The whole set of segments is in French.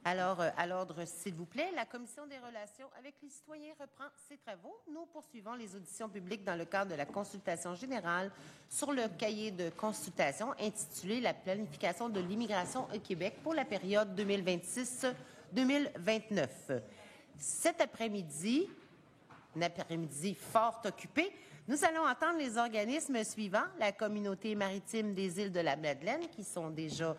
Alors, à l'ordre, s'il vous plaît, la Commission des relations avec les citoyens reprend ses travaux. Nous poursuivons les auditions publiques dans le cadre de la consultation générale sur le cahier de consultation intitulé « La planification de l'immigration au Québec pour la période 2026-2029 ». Cet après-midi, un après-midi fort occupé, nous allons entendre les organismes suivants, la Communauté maritime des îles de la Madeleine, qui sont déjà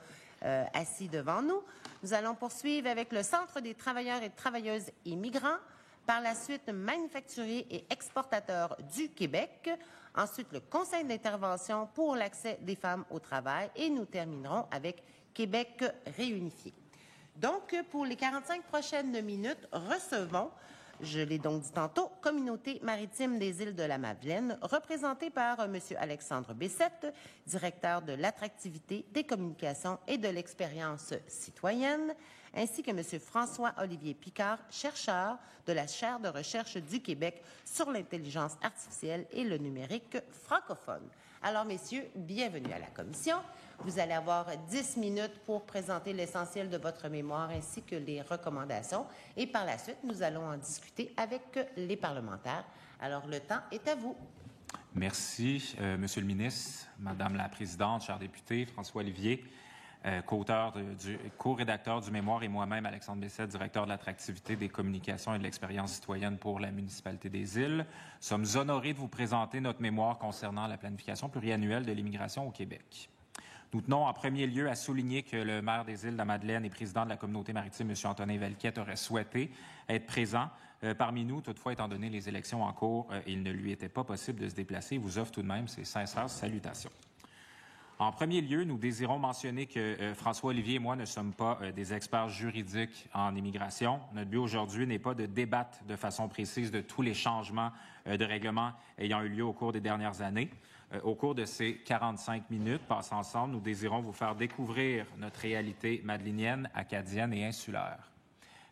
assis devant nous. Nous allons poursuivre avec le Centre des travailleurs et travailleuses immigrants, par la suite Manufacturiers et exportateurs du Québec, ensuite le Conseil d'intervention pour l'accès des femmes au travail et nous terminerons avec Québec réunifié. Donc, pour les 45 prochaines minutes, recevons, je l'ai donc dit tantôt, Communauté maritime des îles de la Madeleine, représentée par M. Alexandre Bessette, directeur de l'attractivité, des communications et de l'expérience citoyenne, ainsi que M. François-Olivier Picard, chercheur de la chaire de recherche du Québec sur l'intelligence artificielle et le numérique francophone. Alors, messieurs, bienvenue à la commission. Vous allez avoir 10 minutes pour présenter l'essentiel de votre mémoire ainsi que les recommandations. Et par la suite, nous allons en discuter avec les parlementaires. Alors, le temps est à vous. Merci, Monsieur le ministre, Madame la Présidente, chers députés, François-Olivier, co-rédacteur du mémoire, et moi-même, Alexandre Bessette, directeur de l'attractivité, des communications et de l'expérience citoyenne pour la municipalité des Îles. Sommes honorés de vous présenter notre mémoire concernant la planification pluriannuelle de l'immigration au Québec. Nous tenons en premier lieu à souligner que le maire des Îles de la Madeleine et président de la communauté maritime, M. Antonin Velquette, aurait souhaité être présent parmi nous. Toutefois, étant donné les élections en cours, il ne lui était pas possible de se déplacer. Il vous offre tout de même ses sincères salutations. En premier lieu, nous désirons mentionner que François-Olivier et moi ne sommes pas des experts juridiques en immigration. Notre but aujourd'hui n'est pas de débattre de façon précise de tous les changements de règlement ayant eu lieu au cours des dernières années. Au cours de ces 45 minutes passées ensemble, nous désirons vous faire découvrir notre réalité madelinienne, acadienne et insulaire.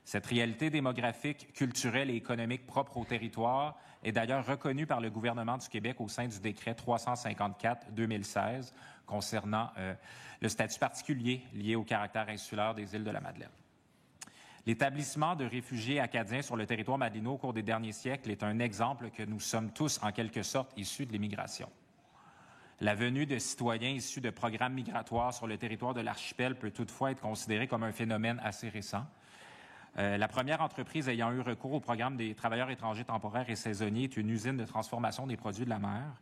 Cette réalité démographique, culturelle et économique propre au territoire est d'ailleurs reconnue par le gouvernement du Québec au sein du décret 354-2016 concernant le statut particulier lié au caractère insulaire des îles de la Madeleine. L'établissement de réfugiés acadiens sur le territoire madelinois au cours des derniers siècles est un exemple que nous sommes tous en quelque sorte issus de l'immigration. La venue de citoyens issus de programmes migratoires sur le territoire de l'archipel peut toutefois être considérée comme un phénomène assez récent. La première entreprise ayant eu recours au programme des travailleurs étrangers temporaires et saisonniers est une usine de transformation des produits de la mer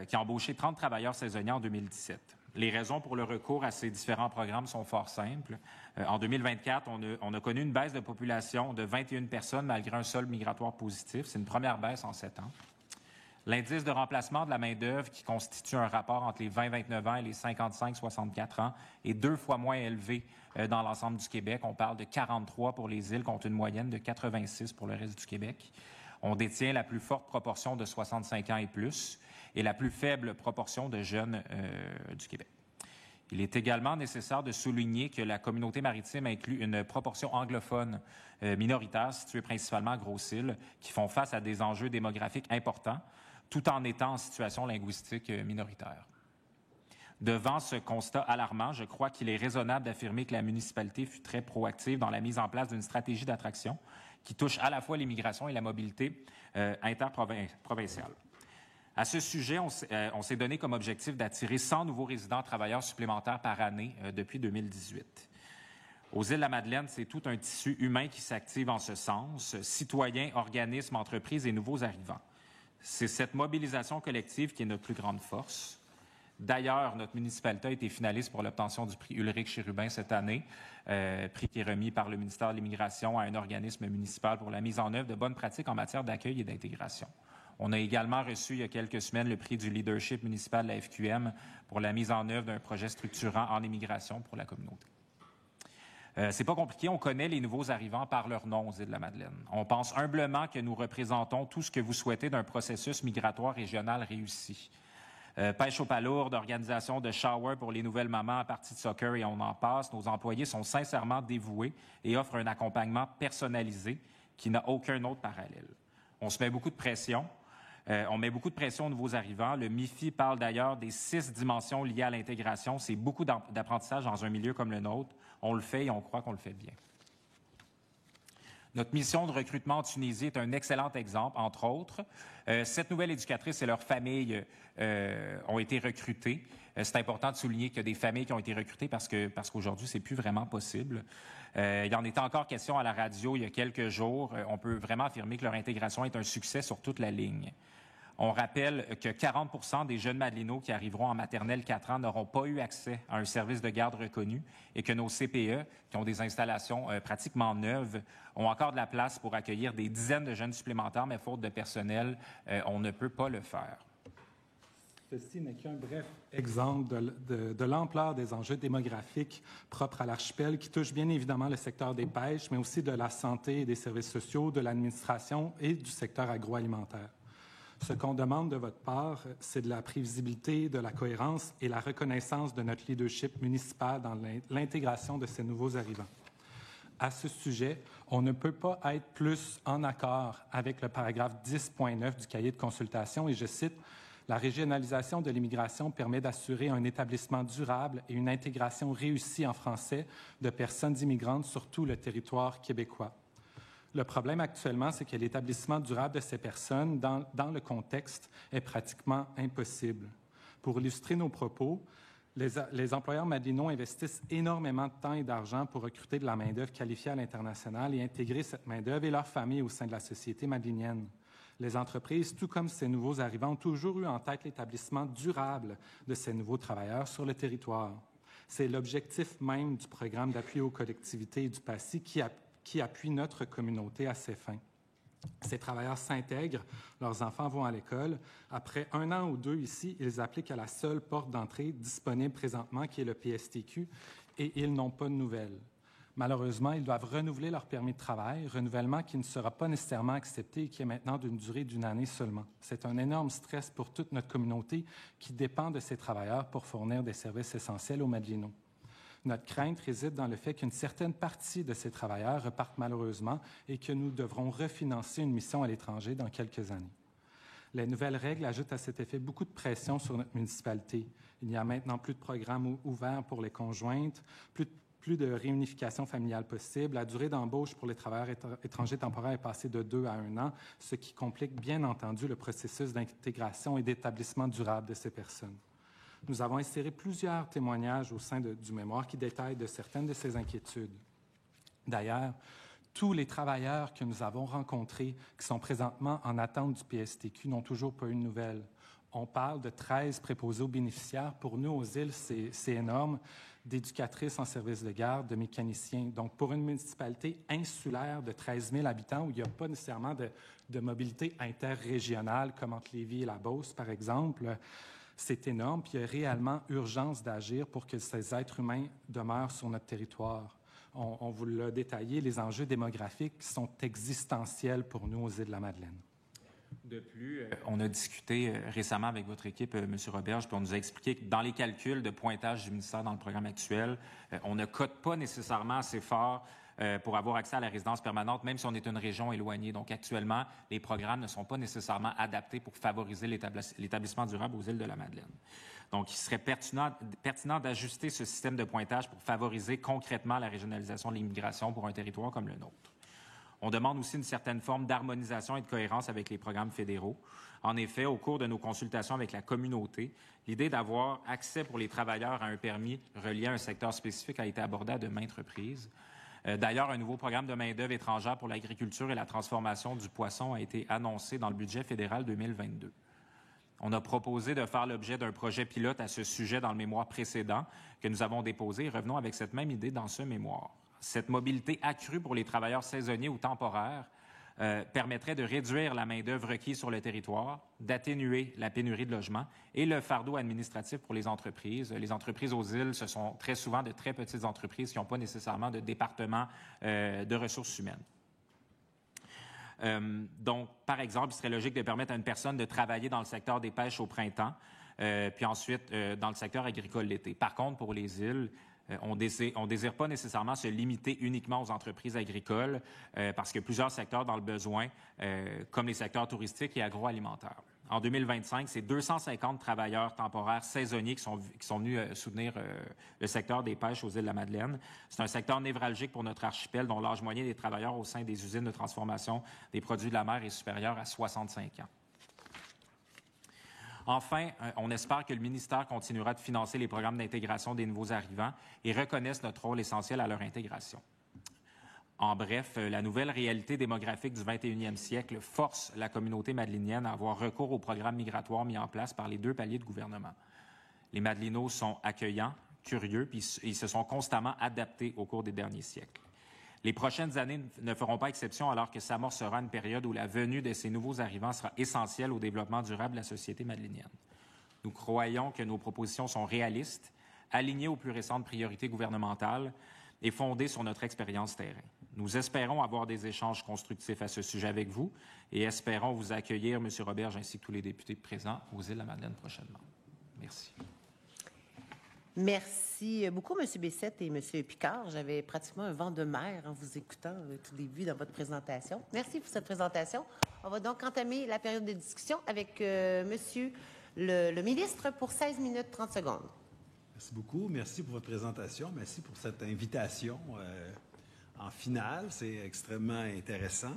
qui a embauché 30 travailleurs saisonniers en 2017. Les raisons pour le recours à ces différents programmes sont fort simples. En 2024, on a connu une baisse de population de 21 personnes malgré un solde migratoire positif. C'est une première baisse en 7 ans. L'indice de remplacement de la main-d'œuvre, qui constitue un rapport entre les 20-29 ans et les 55-64 ans, est 2 fois moins élevé dans l'ensemble du Québec. On parle de 43 pour les îles contre une moyenne de 86 pour le reste du Québec. On détient la plus forte proportion de 65 ans et plus et la plus faible proportion de jeunes du Québec. Il est également nécessaire de souligner que la communauté maritime inclut une proportion anglophone minoritaire située principalement à Grosse-Île qui font face à des enjeux démographiques importants tout en étant en situation linguistique minoritaire. Devant ce constat alarmant, je crois qu'il est raisonnable d'affirmer que la municipalité fut très proactive dans la mise en place d'une stratégie d'attraction qui touche à la fois l'immigration et la mobilité interprovinciale. À ce sujet, on s'est donné comme objectif d'attirer 100 nouveaux résidents travailleurs supplémentaires par année depuis 2018. Aux îles de la Madeleine, c'est tout un tissu humain qui s'active en ce sens, citoyens, organismes, entreprises et nouveaux arrivants. C'est cette mobilisation collective qui est notre plus grande force. D'ailleurs, notre municipalité a été finaliste pour l'obtention du prix Ulrich Chérubin cette année, prix qui est remis par le ministère de l'Immigration à un organisme municipal pour la mise en œuvre de bonnes pratiques en matière d'accueil et d'intégration. On a également reçu il y a quelques semaines le prix du leadership municipal de la FQM pour la mise en œuvre d'un projet structurant en immigration pour la communauté. C'est pas compliqué, on connaît les nouveaux arrivants par leur nom aux îles de la Madeleine. On pense humblement que nous représentons tout ce que vous souhaitez d'un processus migratoire régional réussi. Pêche aux palourdes, organisation de shower pour les nouvelles mamans à partie de soccer et on en passe. Nos employés sont sincèrement dévoués et offrent un accompagnement personnalisé qui n'a aucun autre parallèle. On se met beaucoup de pression. On met beaucoup de pression aux nouveaux arrivants. Le MIFI parle d'ailleurs des 6 dimensions liées à l'intégration. C'est beaucoup d'apprentissage dans un milieu comme le nôtre. On le fait et on croit qu'on le fait bien. Notre mission de recrutement en Tunisie est un excellent exemple, entre autres. 7 nouvelles éducatrices et leurs familles ont été recrutées. C'est important de souligner qu'il y a des familles qui ont été recrutées parce qu'aujourd'hui, c'est plus vraiment possible. Il y en était encore question à la radio il y a quelques jours. On peut vraiment affirmer que leur intégration est un succès sur toute la ligne. On rappelle que 40 des jeunes Madelinots qui arriveront en maternelle 4 ans n'auront pas eu accès à un service de garde reconnu et que nos CPE, qui ont des installations pratiquement neuves, ont encore de la place pour accueillir des dizaines de jeunes supplémentaires, mais faute de personnel, on ne peut pas le faire. Ceci n'est qu'un bref exemple de l'ampleur des enjeux démographiques propres à l'archipel qui touchent bien évidemment le secteur des pêches, mais aussi de la santé et des services sociaux, de l'administration et du secteur agroalimentaire. Ce qu'on demande de votre part, c'est de la prévisibilité, de la cohérence et la reconnaissance de notre leadership municipal dans l'intégration de ces nouveaux arrivants. À ce sujet, on ne peut pas être plus en accord avec le paragraphe 10.9 du cahier de consultation et je cite « La régionalisation de l'immigration permet d'assurer un établissement durable et une intégration réussie en français de personnes immigrantes sur tout le territoire québécois. » Le problème actuellement, c'est que l'établissement durable de ces personnes, dans le contexte, est pratiquement impossible. Pour illustrer nos propos, les employeurs madelinots investissent énormément de temps et d'argent pour recruter de la main-d'œuvre qualifiée à l'international et intégrer cette main-d'œuvre et leur famille au sein de la société madelinienne. Les entreprises, tout comme ces nouveaux arrivants, ont toujours eu en tête l'établissement durable de ces nouveaux travailleurs sur le territoire. C'est l'objectif même du programme d'appui aux collectivités et du PACI qui appuie notre communauté à ces fins. Ces travailleurs s'intègrent, leurs enfants vont à l'école. Après 1 an ou 2 ici, ils appliquent à la seule porte d'entrée disponible présentement, qui est le PSTQ, et ils n'ont pas de nouvelles. Malheureusement, ils doivent renouveler leur permis de travail, renouvellement qui ne sera pas nécessairement accepté et qui est maintenant d'une durée d'1 année seulement. C'est un énorme stress pour toute notre communauté qui dépend de ces travailleurs pour fournir des services essentiels aux Madelinots. Notre crainte réside dans le fait qu'une certaine partie de ces travailleurs repartent malheureusement et que nous devrons refinancer une mission à l'étranger dans quelques années. Les nouvelles règles ajoutent à cet effet beaucoup de pression sur notre municipalité. Il n'y a maintenant plus de programmes ouverts pour les conjointes, plus de réunification familiale possible. La durée d'embauche pour les travailleurs étrangers temporaires est passée de 2 à 1 an, ce qui complique bien entendu le processus d'intégration et d'établissement durable de ces personnes. Nous avons inséré plusieurs témoignages au sein du mémoire qui détaillent de certaines de ces inquiétudes. D'ailleurs, tous les travailleurs que nous avons rencontrés qui sont présentement en attente du PSTQ n'ont toujours pas eu de nouvelles. On parle de 13 préposés aux bénéficiaires. Pour nous, aux îles, c'est énorme. D'éducatrices en service de garde, de mécaniciens. Donc, pour une municipalité insulaire de 13 000 habitants où il n'y a pas nécessairement de mobilité interrégionale comme entre Lévis et la Beauce, par exemple, c'est énorme, puis il y a réellement urgence d'agir pour que ces êtres humains demeurent sur notre territoire. On vous l'a détaillé, les enjeux démographiques sont existentiels pour nous aux îles de la Madeleine. De plus, on a discuté récemment avec votre équipe, M. Roberge, puis on nous a expliqué que dans les calculs de pointage du ministère dans le programme actuel, on ne cote pas nécessairement assez fort pour avoir accès à la résidence permanente, même si on est une région éloignée. Donc, actuellement, les programmes ne sont pas nécessairement adaptés pour favoriser l'établissement durable aux îles de la Madeleine. Donc, il serait pertinent d'ajuster ce système de pointage pour favoriser concrètement la régionalisation de l'immigration pour un territoire comme le nôtre. On demande aussi une certaine forme d'harmonisation et de cohérence avec les programmes fédéraux. En effet, au cours de nos consultations avec la communauté, l'idée d'avoir accès pour les travailleurs à un permis relié à un secteur spécifique a été abordée à de maintes reprises. D'ailleurs, un nouveau programme de main-d'œuvre étrangère pour l'agriculture et la transformation du poisson a été annoncé dans le budget fédéral 2022. On a proposé de faire l'objet d'un projet pilote à ce sujet dans le mémoire précédent que nous avons déposé et revenons avec cette même idée dans ce mémoire. Cette mobilité accrue pour les travailleurs saisonniers ou temporaires permettrait de réduire la main-d'œuvre requise sur le territoire, d'atténuer la pénurie de logements et le fardeau administratif pour les entreprises. Les entreprises aux îles, ce sont très souvent de très petites entreprises qui n'ont pas nécessairement de département de ressources humaines. Donc, par exemple, il serait logique de permettre à une personne de travailler dans le secteur des pêches au printemps, puis ensuite dans le secteur agricole l'été. Par contre, pour les îles, on désire pas nécessairement se limiter uniquement aux entreprises agricoles parce qu'il y a plusieurs secteurs dans le besoin, comme les secteurs touristiques et agroalimentaires. En 2025, c'est 250 travailleurs temporaires saisonniers qui sont venus soutenir le secteur des pêches aux îles de la Madeleine. C'est un secteur névralgique pour notre archipel dont l'âge moyen des travailleurs au sein des usines de transformation des produits de la mer est supérieur à 65 ans. Enfin, on espère que le ministère continuera de financer les programmes d'intégration des nouveaux arrivants et reconnaisse notre rôle essentiel à leur intégration. En bref, la nouvelle réalité démographique du 21e siècle force la communauté madelinienne à avoir recours aux programmes migratoires mis en place par les 2 paliers de gouvernement. Les Madelinos sont accueillants, curieux, puis ils se sont constamment adaptés au cours des derniers siècles. Les prochaines années ne feront pas exception alors que s'amorcera une période où la venue de ces nouveaux arrivants sera essentielle au développement durable de la société madelinienne. Nous croyons que nos propositions sont réalistes, alignées aux plus récentes priorités gouvernementales et fondées sur notre expérience terrain. Nous espérons avoir des échanges constructifs à ce sujet avec vous et espérons vous accueillir, M. Roberge, ainsi que tous les députés présents aux îles de la Madeleine prochainement. Merci. Merci beaucoup, M. Bessette et M. Picard. J'avais pratiquement un vent de mer en vous écoutant tout début dans votre présentation. Merci pour cette présentation. On va donc entamer la période de discussion avec M. le ministre pour 16 minutes 30 secondes. Merci beaucoup. Merci pour votre présentation. Merci pour cette invitation en finale. C'est extrêmement intéressant.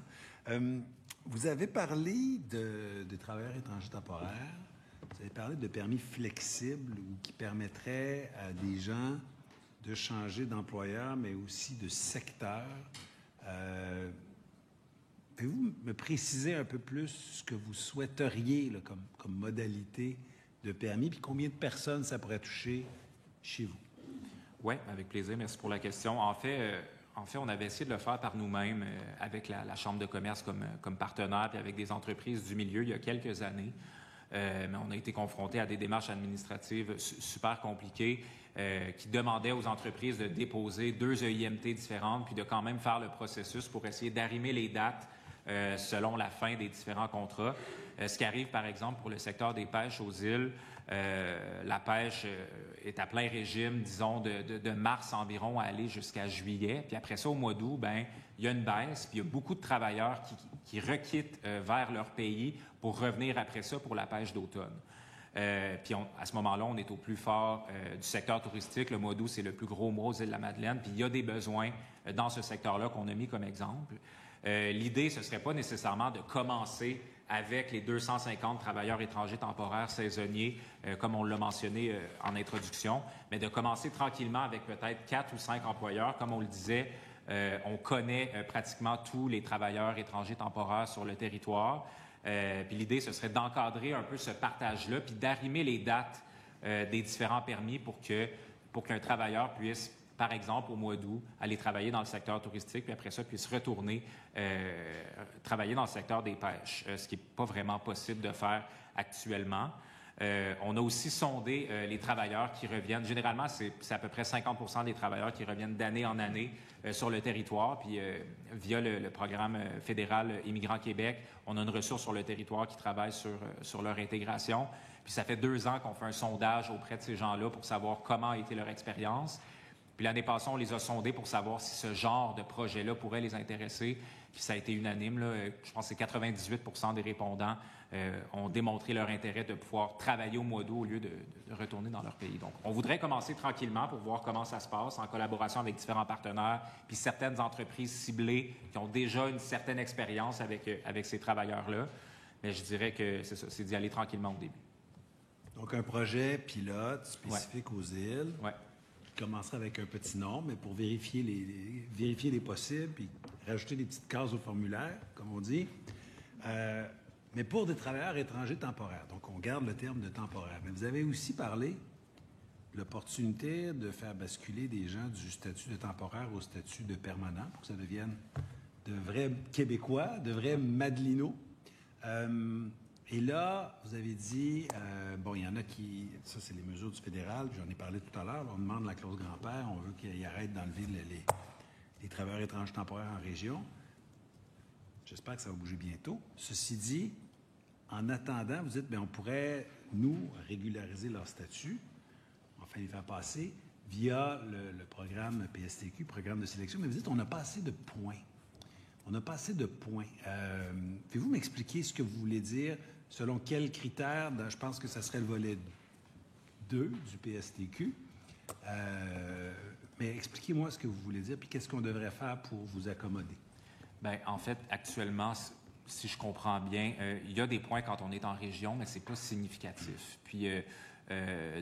Vous avez parlé de travailleurs étrangers temporaires. Vous avez parlé de permis flexibles ou qui permettraient à des gens de changer d'employeur, mais aussi de secteur. Pouvez-vous me préciser un peu plus ce que vous souhaiteriez là, comme modalité de permis, puis combien de personnes ça pourrait toucher chez vous? Oui, avec plaisir. Merci pour la question. En fait, on avait essayé de le faire par nous-mêmes avec la Chambre de commerce comme partenaire, puis avec des entreprises du milieu il y a quelques années. Mais on a été confrontés à des démarches administratives super compliquées qui demandaient aux entreprises de déposer 2 EIMT différentes, puis de quand même faire le processus pour essayer d'arrimer les dates selon la fin des différents contrats. Ce qui arrive, par exemple, pour le secteur des pêches aux îles, la pêche est à plein régime, disons, de mars environ à aller jusqu'à juillet. Puis après ça, au mois d'août, bien, il y a une baisse, puis il y a beaucoup de travailleurs qui requittent vers leur pays pour revenir après ça pour la pêche d'automne. Puis à ce moment-là, on est au plus fort du secteur touristique. Le mois d'août, c'est le plus gros mois aux îles de la Madeleine. Puis il y a des besoins dans ce secteur-là qu'on a mis comme exemple. L'idée, ce ne serait pas nécessairement de commencer avec les 250 travailleurs étrangers temporaires saisonniers, comme on l'a mentionné en introduction, mais de commencer tranquillement avec peut-être 4 ou 5 employeurs. Comme on le disait, on connaît pratiquement tous les travailleurs étrangers temporaires sur le territoire. Puis l'idée, ce serait d'encadrer un peu ce partage-là, puis d'arrimer les dates des différents permis pour qu'un travailleur puisse, par exemple, au mois d'août, aller travailler dans le secteur touristique, puis après ça, puisse retourner travailler dans le secteur des pêches, ce qui n'est pas vraiment possible de faire actuellement. On a aussi sondé les travailleurs qui reviennent. Généralement, c'est à peu près 50 des travailleurs qui reviennent d'année en année sur le territoire. Puis, via le programme fédéral Immigrants Québec, on a une ressource sur le territoire qui travaille sur leur intégration. Puis, ça fait 2 ans qu'on fait un sondage auprès de ces gens-là pour savoir comment a été leur expérience. Puis l'année passée, on les a sondés pour savoir si ce genre de projet-là pourrait les intéresser. Puis ça a été unanime. Là. Je pense que c'est 98 des répondants ont démontré leur intérêt de pouvoir travailler au mois d'août au lieu de retourner dans leur pays. Donc, on voudrait commencer tranquillement pour voir comment ça se passe en collaboration avec différents partenaires, puis certaines entreprises ciblées qui ont déjà une certaine expérience avec ces travailleurs-là. Mais je dirais que c'est ça, c'est d'y aller tranquillement au début. Donc, un projet pilote spécifique aux îles. Ouais. Commencerait avec un petit nombre, mais pour vérifier les possibles, puis rajouter des petites cases au formulaire, comme on dit. Mais pour des travailleurs étrangers temporaires. Donc, on garde le terme de temporaire. Mais vous avez aussi parlé de l'opportunité de faire basculer des gens du statut de temporaire au statut de permanent pour que ça devienne de vrais Québécois, de vrais Madelinos. Et là, vous avez dit, bon, il y en a qui... Ça, c'est les mesures du fédéral, j'en ai parlé tout à l'heure. On demande la clause grand-père, on veut qu'il arrête d'enlever les travailleurs étrangers temporaires en région. J'espère que ça va bouger bientôt. Ceci dit, en attendant, vous dites, bien, on pourrait, nous, régulariser leur statut, enfin les faire passer, via le programme PSTQ, programme de sélection. Mais vous dites, on n'a pas assez de points. On n'a pas assez de points. Pouvez-vous m'expliquer ce que vous voulez dire selon quels critères? Je pense que ça serait le volet 2 du PSTQ. Mais expliquez-moi ce que vous voulez dire, puis qu'est-ce qu'on devrait faire pour vous accommoder? Bien, en fait, actuellement, si je comprends bien, il y a des points quand on est en région, mais c'est pas significatif. Puis,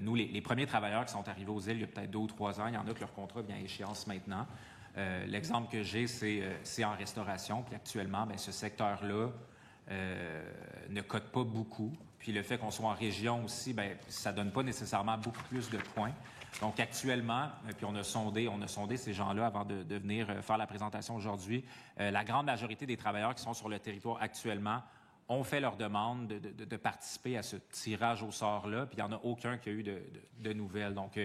nous, les premiers travailleurs qui sont arrivés aux îles il y a peut-être 2 ou 3 ans, il y en a que leur contrat vient à échéance maintenant. L'exemple que j'ai, c'est en restauration. Puis actuellement, bien, ce secteur-là ne cote pas beaucoup. Puis le fait qu'on soit en région aussi, bien, ça donne pas nécessairement beaucoup plus de points. Donc actuellement, puis on a sondé ces gens-là avant de venir faire la présentation aujourd'hui. La grande majorité des travailleurs qui sont sur le territoire actuellement ont fait leur demande de participer à ce tirage au sort-là, puis il n'y en a aucun qui a eu de nouvelles. Donc,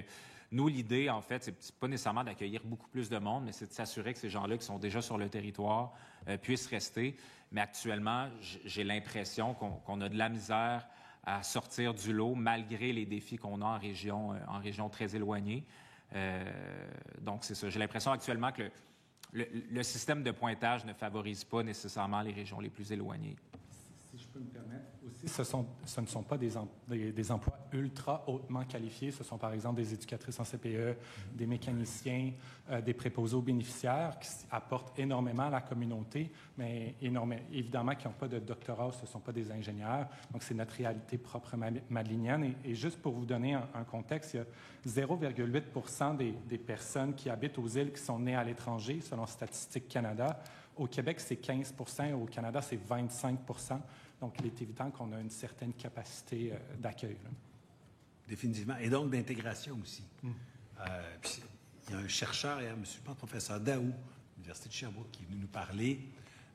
nous, l'idée, en fait, c'est pas nécessairement d'accueillir beaucoup plus de monde, mais c'est de s'assurer que ces gens-là qui sont déjà sur le territoire puissent rester. Mais actuellement, j'ai l'impression qu'on a de la misère à sortir du lot, malgré les défis qu'on a en région très éloignée. Donc, c'est ça. J'ai l'impression actuellement que le système de pointage ne favorise pas nécessairement les régions les plus éloignées. Si je peux me permettre, aussi, ce ne sont pas des emplois ultra hautement qualifiés. Ce sont par exemple des éducatrices en CPE, des mécaniciens, des préposés aux bénéficiaires qui apportent énormément à la communauté, mais évidemment qui n'ont pas de doctorat, ce ne sont pas des ingénieurs. Donc, c'est notre réalité propre madelinienne. Et juste pour vous donner un contexte, il y a 0,8 % des personnes qui habitent aux îles qui sont nées à l'étranger, selon Statistique Canada. Au Québec, c'est 15 % et au Canada, c'est 25 %. Donc, il est évident qu'on a une certaine capacité d'accueil. Définitivement. Et donc d'intégration aussi. Puis, il y a un chercheur, je pense, professeur Daou, de l'Université de Sherbrooke, qui est venu nous parler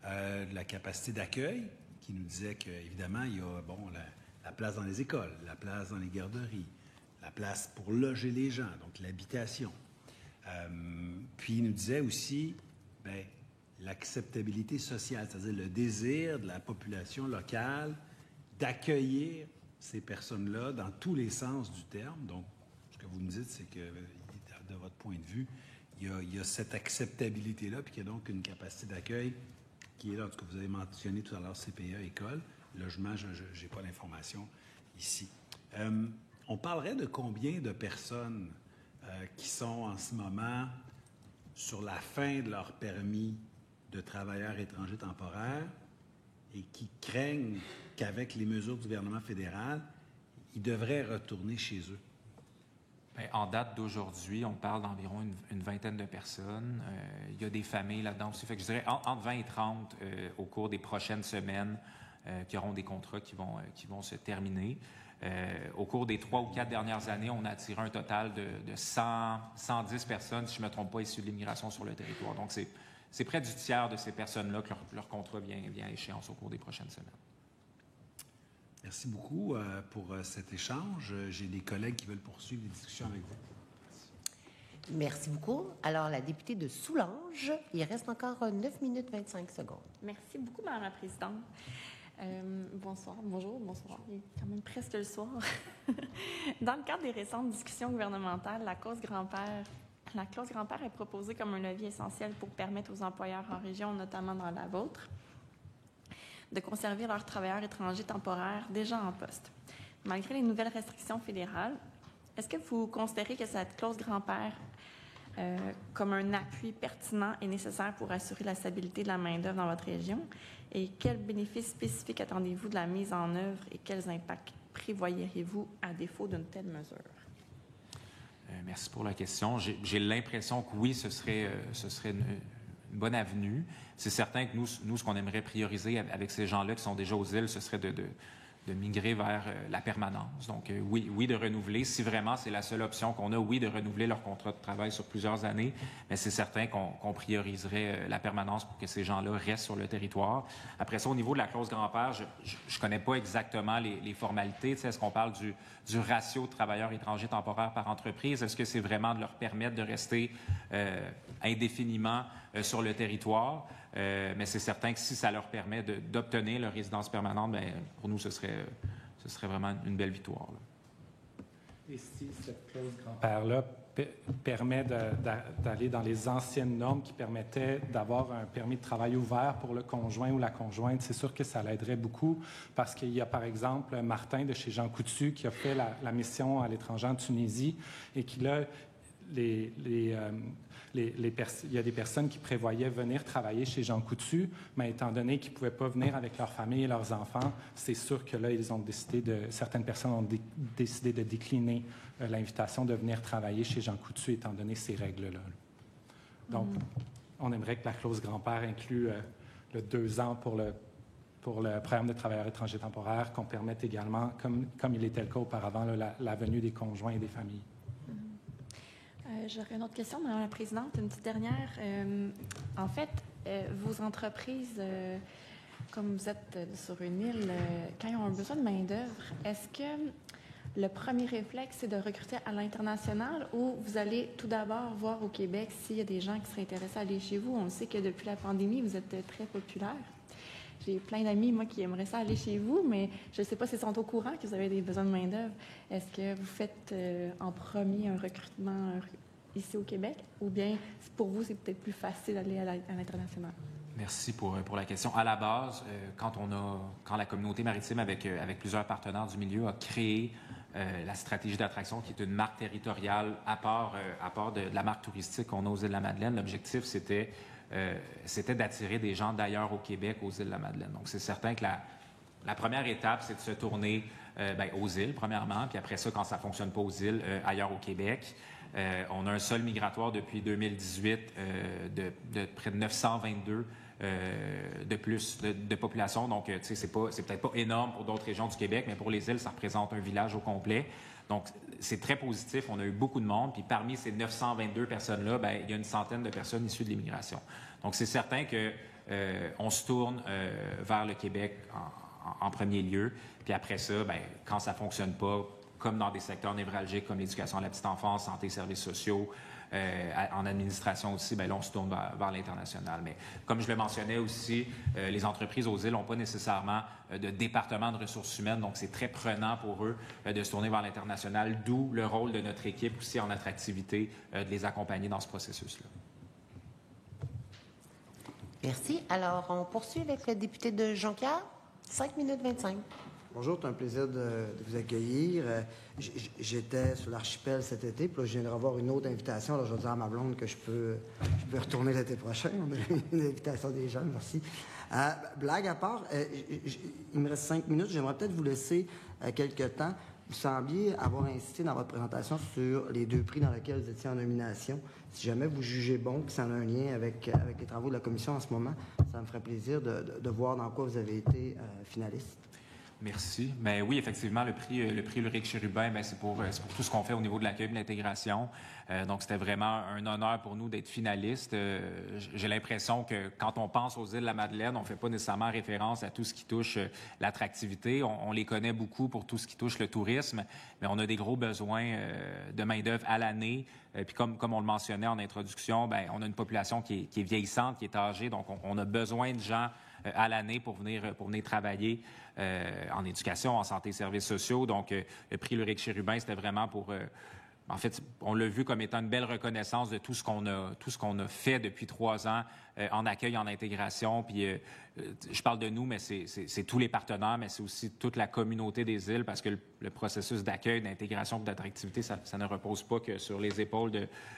de la capacité d'accueil, qui nous disait qu'évidemment, il y a la place dans les écoles, la place dans les garderies, la place pour loger les gens, donc l'habitation. Puis, il nous disait aussi, bien, l'acceptabilité sociale, c'est-à-dire le désir de la population locale d'accueillir ces personnes-là dans tous les sens du terme. Donc, ce que vous me dites, c'est que, de votre point de vue, il y a cette acceptabilité-là, puis qu'il y a donc une capacité d'accueil qui est là. En tout cas, vous avez mentionné tout à l'heure CPE, école, logement, je n'ai pas l'information ici. On parlerait de combien de personnes qui sont en ce moment sur la fin de leur permis de travailleurs étrangers temporaires et qui craignent qu'avec les mesures du gouvernement fédéral, ils devraient retourner chez eux? Bien, en date d'aujourd'hui, on parle d'environ une vingtaine de personnes. Il y a des familles là-dedans aussi. Fait que je dirais entre 20 et 30 au cours des prochaines semaines qui auront des contrats qui vont se terminer. Au cours des 3 ou 4 dernières années, on a attiré un total de 110 personnes, si je ne me trompe pas, issues de l'immigration sur le territoire. Donc, c'est près du tiers de ces personnes-là que leur contrat vient à échéance au cours des prochaines semaines. Merci beaucoup pour cet échange. J'ai des collègues qui veulent poursuivre les discussions avec vous. Merci beaucoup. Alors, la députée de Soulanges, il reste encore 9 minutes 25 secondes. Merci beaucoup, Mme la Présidente. Bonsoir, bonjour, bonsoir. Il est quand même presque le soir. Dans le cadre des récentes discussions gouvernementales, la clause grand-père est proposée comme un levier essentiel pour permettre aux employeurs en région, notamment dans la vôtre, de conserver leurs travailleurs étrangers temporaires déjà en poste. Malgré les nouvelles restrictions fédérales, est-ce que vous considérez que cette clause grand-père comme un appui pertinent et nécessaire pour assurer la stabilité de la main-d'œuvre dans votre région? Et quels bénéfices spécifiques attendez-vous de la mise en œuvre et quels impacts prévoyeriez-vous à défaut d'une telle mesure? Merci pour la question. J'ai l'impression que oui, ce serait une bonne avenue. C'est certain que nous, ce qu'on aimerait prioriser avec ces gens-là qui sont déjà aux îles, ce serait de migrer vers la permanence. Donc, oui, de renouveler. Si vraiment c'est la seule option qu'on a, oui, de renouveler leur contrat de travail sur plusieurs années, mais c'est certain qu'on prioriserait la permanence pour que ces gens-là restent sur le territoire. Après ça, au niveau de la clause grand-père, je ne connais pas exactement les formalités. Tu sais, est-ce qu'on parle du ratio de travailleurs étrangers temporaires par entreprise? Est-ce que c'est vraiment de leur permettre de rester indéfiniment sur le territoire? Mais c'est certain que si ça leur permet d'obtenir leur résidence permanente, bien, pour nous, ce serait vraiment une belle victoire. Là. Et si cette clause grand-père-là permet d'aller dans les anciennes normes qui permettaient d'avoir un permis de travail ouvert pour le conjoint ou la conjointe. C'est sûr que ça l'aiderait beaucoup parce qu'il y a, par exemple, Martin de chez Jean Coutu qui a fait la mission à l'étranger en Tunisie et qui, là, il y a des personnes qui prévoyaient venir travailler chez Jean Coutu, mais étant donné qu'ils ne pouvaient pas venir avec leur famille et leurs enfants, c'est sûr que là, certaines personnes ont décidé de décliner l'invitation de venir travailler chez Jean Coutu, étant donné ces règles-là. Donc, on aimerait que la clause grand-père inclue le 2 ans pour le programme de travailleurs étrangers temporaires, qu'on permette également, comme il était le cas auparavant, la venue des conjoints et des familles. J'aurais une autre question, Madame la Présidente, une petite dernière. En fait, vos entreprises, comme vous êtes sur une île, quand ils ont besoin de main-d'œuvre, est-ce que le premier réflexe, c'est de recruter à l'international ou vous allez tout d'abord voir au Québec s'il y a des gens qui seraient intéressés à aller chez vous? On sait que depuis la pandémie, vous êtes très populaire. J'ai plein d'amis, moi, qui aimeraient ça aller chez vous, mais je ne sais pas s'ils sont au courant que vous avez des besoins de main-d'œuvre. Est-ce que vous faites en premier un recrutement ici au Québec ou bien pour vous, c'est peut-être plus facile d'aller à l'international? Merci pour la question. À la base, quand la communauté maritime, avec plusieurs partenaires du milieu, a créé la stratégie d'attraction, qui est une marque territoriale à part de la marque touristique qu'on a aux Îles-de-la-Madeleine, l'objectif, c'était d'attirer des gens d'ailleurs au Québec, aux Îles-de-la-Madeleine. Donc, c'est certain que la première étape, c'est de se tourner aux îles, premièrement, puis après ça, quand ça ne fonctionne pas aux îles, ailleurs au Québec. On a un sol migratoire depuis 2018 de près de 922 de plus de population. Donc, tu sais, c'est peut-être pas énorme pour d'autres régions du Québec, mais pour les îles, ça représente un village au complet. Donc, c'est très positif. On a eu beaucoup de monde. Puis parmi ces 922 personnes-là, bien, il y a une centaine de personnes issues de l'immigration. Donc, c'est certain qu'on se tourne vers le Québec en premier lieu. Puis après ça, bien, quand ça ne fonctionne pas, comme dans des secteurs névralgiques comme l'éducation à la petite enfance, santé, services sociaux, en administration aussi, bien là, on se tourne vers l'international. Mais comme je le mentionnais aussi, les entreprises aux îles n'ont pas nécessairement de département de ressources humaines, donc c'est très prenant pour eux de se tourner vers l'international, d'où le rôle de notre équipe aussi en attractivité, de les accompagner dans ce processus-là. Merci. Alors, on poursuit avec le député de Jonquière. 5 minutes 25. Bonjour, c'est un plaisir de vous accueillir. J'étais sur l'archipel cet été, puis là, je viens de revoir une autre invitation. Alors, je vais dire à ma blonde que je peux retourner l'été prochain. On a une invitation des jeunes, merci. Blague à part, il me reste 5 minutes. J'aimerais peut-être vous laisser quelques temps. Vous sembliez avoir insisté dans votre présentation sur les 2 prix dans lesquels vous étiez en nomination. Si jamais vous jugez bon que ça a un lien avec les travaux de la Commission en ce moment, ça me ferait plaisir de voir dans quoi vous avez été finaliste. Merci. Bien, oui, effectivement, le prix Ulrich Chérubin, bien, c'est pour tout ce qu'on fait au niveau de l'accueil et de l'intégration. Donc, c'était vraiment un honneur pour nous d'être finaliste. J'ai l'impression que quand on pense aux îles de la Madeleine, on ne fait pas nécessairement référence à tout ce qui touche l'attractivité. On les connaît beaucoup pour tout ce qui touche le tourisme, mais on a des gros besoins de main-d'œuvre à l'année. Puis comme on le mentionnait en introduction, bien, on a une population qui est vieillissante, qui est âgée, donc on a besoin de gens à l'année pour venir travailler en éducation, en santé et services sociaux. Donc, le prix Ulrich Chérubin, c'était vraiment pour... en fait, on l'a vu comme étant une belle reconnaissance de tout ce qu'on a fait depuis 3 ans en accueil, en intégration. Puis, je parle de nous, mais c'est tous les partenaires, mais c'est aussi toute la communauté des îles, parce que le processus d'accueil, d'intégration et d'attractivité, ça ne repose pas que sur les épaules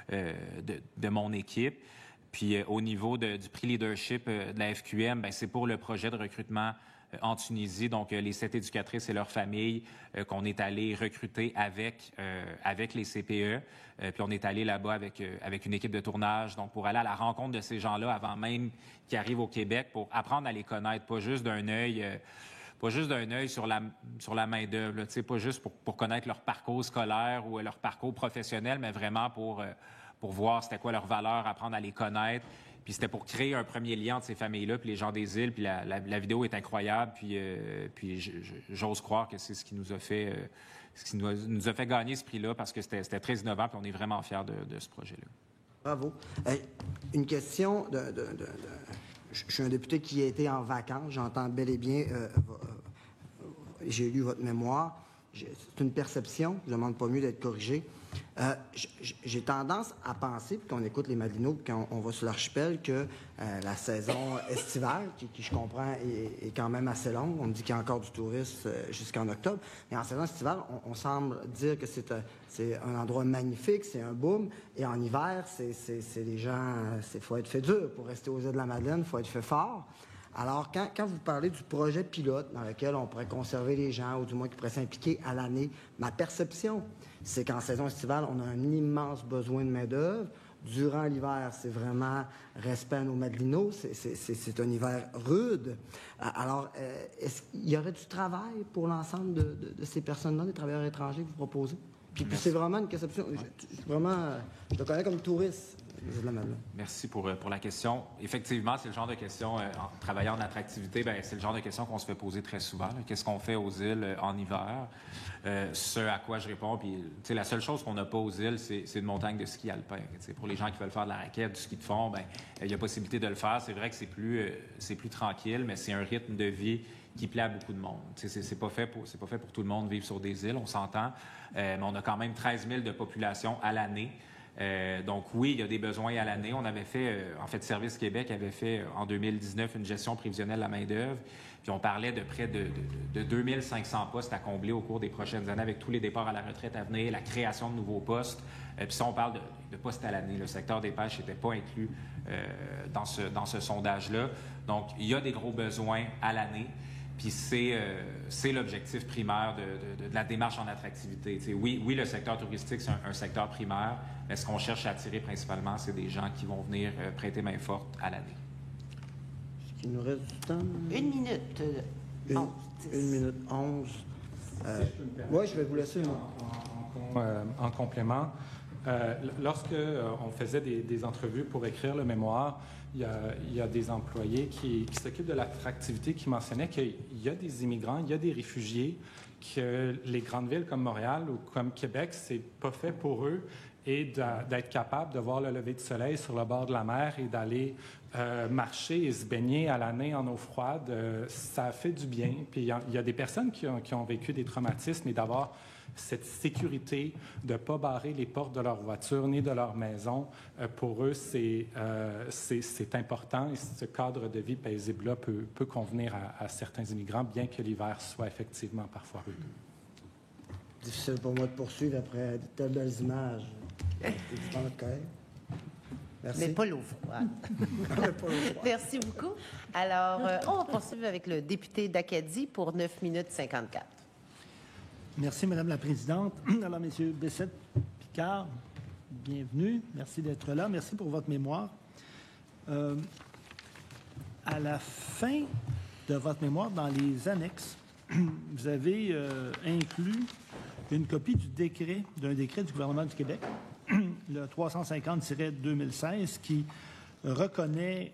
de mon équipe. Puis au niveau du prix leadership de la FQM, bien, c'est pour le projet de recrutement en Tunisie. Donc, les 7 éducatrices et leurs familles qu'on est allé recruter avec les CPE. Puis on est allé là-bas avec une équipe de tournage, donc pour aller à la rencontre de ces gens-là avant même qu'ils arrivent au Québec, pour apprendre à les connaître, pas juste d'un œil... sur la main-d'œuvre, pas juste pour connaître leur parcours scolaire ou leur parcours professionnel, mais vraiment pour voir c'était quoi leur valeur, apprendre à les connaître. Puis c'était pour créer un premier lien entre ces familles-là, puis les gens des îles. Puis la vidéo est incroyable. Puis j'ose croire que c'est ce qui nous a fait, gagner ce prix-là, parce que c'était très innovant, puis on est vraiment fiers de ce projet-là. Bravo. Une question je suis un député qui a été en vacances. J'entends bel et bien, j'ai lu votre mémoire. C'est une perception, je ne demande pas mieux d'être corrigé. J'ai tendance à penser, puis qu'on écoute les Madelinots, puis quand on va sur l'archipel, que la saison estivale, qui je comprends est quand même assez longue, on me dit qu'il y a encore du tourisme jusqu'en octobre, mais en saison estivale, on semble dire que c'est un endroit magnifique, c'est un boom, et en hiver, c'est les gens, il faut être fait dur pour rester aux îles de la Madeleine, il faut être fait fort. Alors, quand vous parlez du projet pilote dans lequel on pourrait conserver les gens, ou du moins qui pourraient s'impliquer à l'année, ma perception, c'est qu'en saison estivale, on a un immense besoin de main-d'œuvre. Durant l'hiver, c'est vraiment respect à nos Madelinots. C'est un hiver rude. Alors, est-ce qu'il y aurait du travail pour l'ensemble de ces personnes-là, des travailleurs étrangers que vous proposez? Puis c'est vraiment une conception. Je te connais comme touriste. Merci pour la question. Effectivement, c'est le genre de question, en travaillant en attractivité, c'est le genre de question qu'on se fait poser très souvent. Qu'est-ce qu'on fait aux îles en hiver? Ce à quoi je réponds, puis la seule chose qu'on n'a pas aux îles, c'est une montagne de ski alpin. Pour les gens qui veulent faire de la raquette, du ski de fond, il y a possibilité de le faire. C'est vrai que c'est plus tranquille, mais c'est un rythme de vie qui plaît à beaucoup de monde. C'est pas fait pour tout le monde vivre sur des îles, on s'entend, mais on a quand même 13 000 de population à l'année. Donc oui, il y a des besoins à l'année. On avait fait, Service Québec avait fait en 2019 une gestion prévisionnelle de la main-d'œuvre. Puis on parlait de près de 2500 postes à combler au cours des prochaines années avec tous les départs à la retraite à venir, la création de nouveaux postes. Puis ça, on parle de postes à l'année. Le secteur des pêches n'était pas inclus dans ce sondage-là. Donc, il y a des gros besoins à l'année. Puis c'est l'objectif primaire de la démarche en attractivité. Oui, le secteur touristique, c'est un secteur primaire, mais ce qu'on cherche à attirer principalement, c'est des gens qui vont venir prêter main forte à l'année. Est-ce qu'il nous reste du temps? 1 minute 11. 1 minute 11. Oui, je vais vous laisser. En complément, lorsque on faisait des entrevues pour écrire le mémoire, il y a des employés qui s'occupent de l'attractivité qui mentionnaient qu'il y a des immigrants, il y a des réfugiés, que les grandes villes comme Montréal ou comme Québec, c'est pas fait pour eux, et d'être capable de voir le lever de soleil sur le bord de la mer et d'aller marcher et se baigner à l'année en eau froide, ça fait du bien. Puis il y a des personnes qui ont vécu des traumatismes, et d'avoir cette sécurité de ne pas barrer les portes de leur voiture ni de leur maison, pour eux, c'est important, et ce cadre de vie paisible-là peut convenir à certains immigrants, bien que l'hiver soit effectivement parfois rude. Difficile pour moi de poursuivre après de telles belles images. Merci. Mais pas l'eau froide. Merci beaucoup. Alors, on va poursuivre avec le député d'Acadie pour 9 minutes 54. Merci, Madame la Présidente. Alors, M. Bessette-Picard, bienvenue. Merci d'être là. Merci pour votre mémoire. À la fin de votre mémoire, dans les annexes, vous avez inclus une copie d'un décret du gouvernement du Québec, le 350-2016, qui reconnaît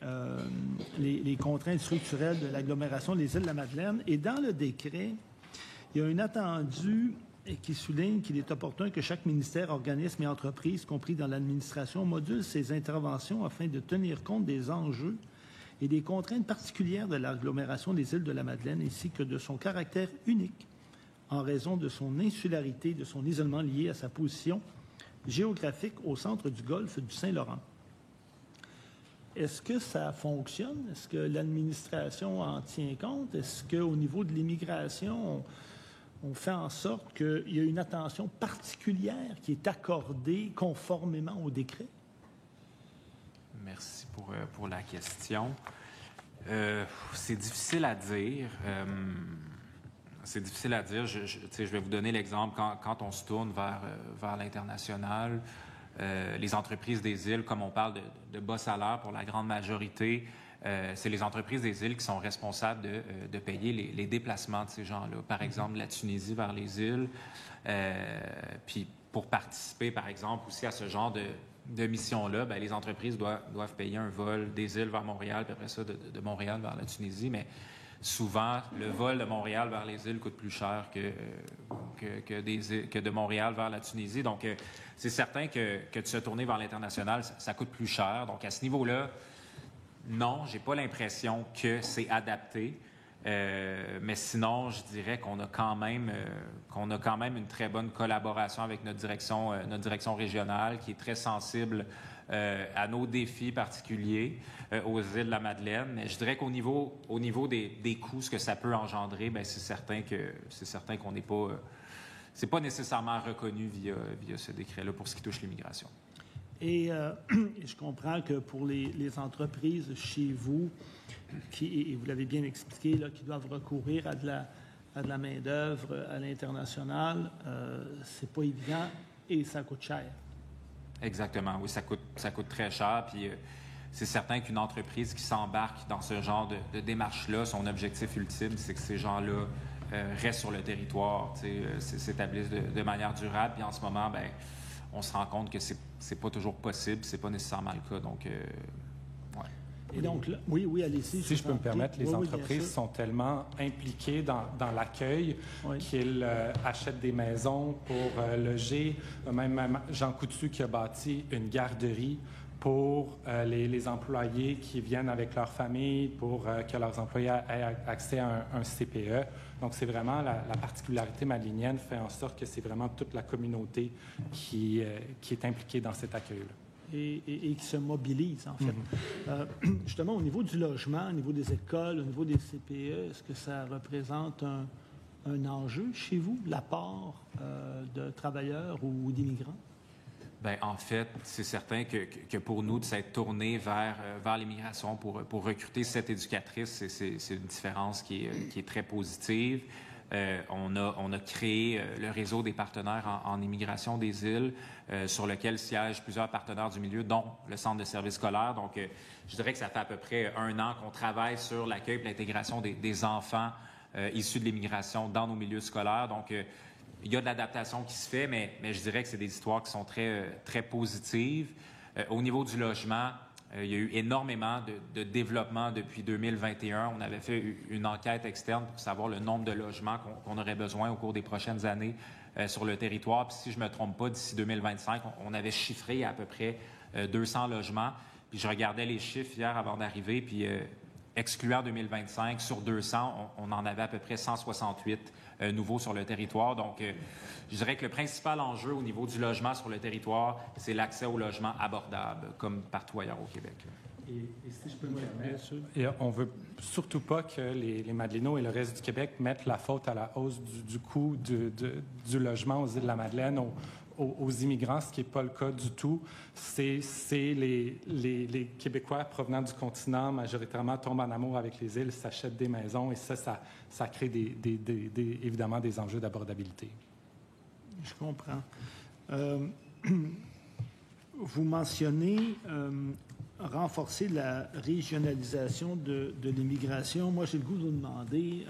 les contraintes structurelles de l'agglomération des Îles-de-la-Madeleine. Et dans le décret, il y a un attendu qui souligne qu'il est opportun que chaque ministère, organisme et entreprise, compris dans l'administration, module ses interventions afin de tenir compte des enjeux et des contraintes particulières de l'agglomération des Îles-de-la-Madeleine, ainsi que de son caractère unique en raison de son insularité, de son isolement lié à sa position géographique au centre du golfe du Saint-Laurent. Est-ce que ça fonctionne? Est-ce que l'administration en tient compte? Est-ce qu'au niveau de l'immigration, on fait en sorte qu'il y a une attention particulière qui est accordée conformément au décret? Merci pour la question. C'est difficile à dire. Je vais vous donner l'exemple. Quand on se tourne vers l'international, les entreprises des îles, comme on parle de bas salaires pour la grande majorité, c'est les entreprises des îles qui sont responsables de payer les déplacements de ces gens-là. Par exemple, la Tunisie vers les îles. Puis pour participer, par exemple, aussi à ce genre de mission-là, les entreprises doivent payer un vol des îles vers Montréal, puis après ça, de Montréal vers la Tunisie. Mais souvent, le vol de Montréal vers les îles coûte plus cher que de Montréal vers la Tunisie. Donc, c'est certain que de se tourner vers l'international, ça coûte plus cher. Donc, à ce niveau-là, non, j'ai pas l'impression que c'est adapté. Mais sinon, je dirais qu'on a quand même une très bonne collaboration avec notre direction régionale qui est très sensible à nos défis particuliers aux îles de la Madeleine. Mais je dirais qu'au niveau des coûts, ce que ça peut engendrer, bien, c'est certain qu'on n'est pas... c'est pas nécessairement reconnu via ce décret-là pour ce qui touche l'immigration. Et je comprends que pour les entreprises chez vous, et vous l'avez bien expliqué, là, qui doivent recourir à de la main-d'œuvre à l'international, c'est pas évident et ça coûte cher. Exactement, oui, ça coûte très cher. Puis c'est certain qu'une entreprise qui s'embarque dans ce genre de démarche-là, son objectif ultime, c'est que ces gens-là restent sur le territoire, s'établissent de manière durable. Puis en ce moment, bien, on se rend compte que c'est pas toujours possible, c'est pas nécessairement le cas. Donc, ouais. Et donc, là, oui, allez-y. Si je peux me permettre, les entreprises sont tellement impliquées dans l'accueil qu'ils achètent des maisons pour loger. Même Jean Coutu qui a bâti une garderie pour les employés qui viennent avec leur famille, pour que leurs employés aient accès à un CPE. Donc, c'est vraiment la particularité madelinienne fait en sorte que c'est vraiment toute la communauté qui est impliquée dans cet accueil-là. Et qui se mobilisent, en fait. Justement, au niveau du logement, au niveau des écoles, au niveau des CPE, est-ce que ça représente un enjeu chez vous, l'apport de travailleurs ou d'immigrants? Bien, en fait, c'est certain que pour nous, de s'être tourné vers l'immigration pour recruter cette éducatrice, c'est une différence qui est très positive. On a créé le réseau des partenaires en immigration des îles, sur lequel siègent plusieurs partenaires du milieu, dont le Centre de services scolaires. Donc, je dirais que ça fait à peu près 1 an qu'on travaille sur l'accueil et l'intégration des enfants issus de l'immigration dans nos milieux scolaires. Donc, il y a de l'adaptation qui se fait, mais je dirais que c'est des histoires qui sont très, très positives. Au niveau du logement, il y a eu énormément de développement depuis 2021. On avait fait une enquête externe pour savoir le nombre de logements qu'on aurait besoin au cours des prochaines années sur le territoire. Puis si je ne me trompe pas, d'ici 2025, on avait chiffré à peu près 200 logements. Puis je regardais les chiffres hier avant d'arriver, puis excluant 2025, sur 200, on en avait à peu près 168 nouveaux sur le territoire. Donc, je dirais que le principal enjeu au niveau du logement sur le territoire, c'est l'accès au logement abordable, comme partout ailleurs au Québec. Et si je peux me permettre, on ne veut surtout pas que les Madelinos et le reste du Québec mettent la faute à la hausse du coût du logement aux îles de la Madeleine, aux immigrants, ce qui n'est pas le cas du tout. C'est les Québécois provenant du continent, majoritairement, tombent en amour avec les îles, s'achètent des maisons, et ça crée évidemment des enjeux d'abordabilité. Je comprends. Vous mentionnez renforcer la régionalisation de l'immigration. Moi, j'ai le goût de vous demander,